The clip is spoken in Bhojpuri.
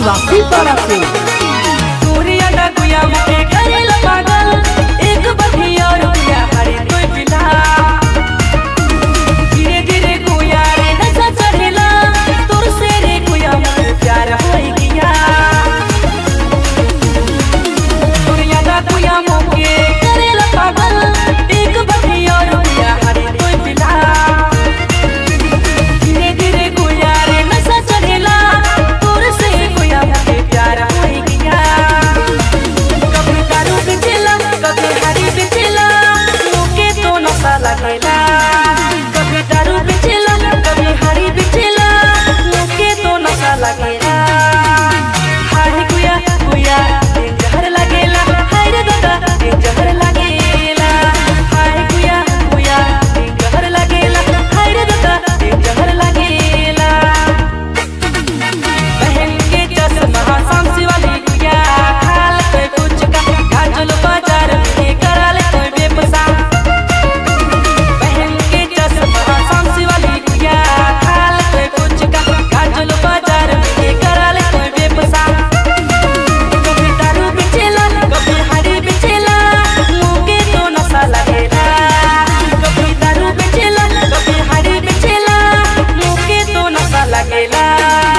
आदिवासी पारा से कभी दारू बेचेला कभी हरी बेचेला मुके तो नशा लगेला हाय गुया गुया जहर लगेला हाय रे दादा जहर लगेला हाय गुया गुया जहर लगेला हाय रे दादा जहर लगेला बहन के चश्मा शामसी वाली गुया खाल पे कुछ का गाजल बाजार में करा ले कोई बेपसा लगेला।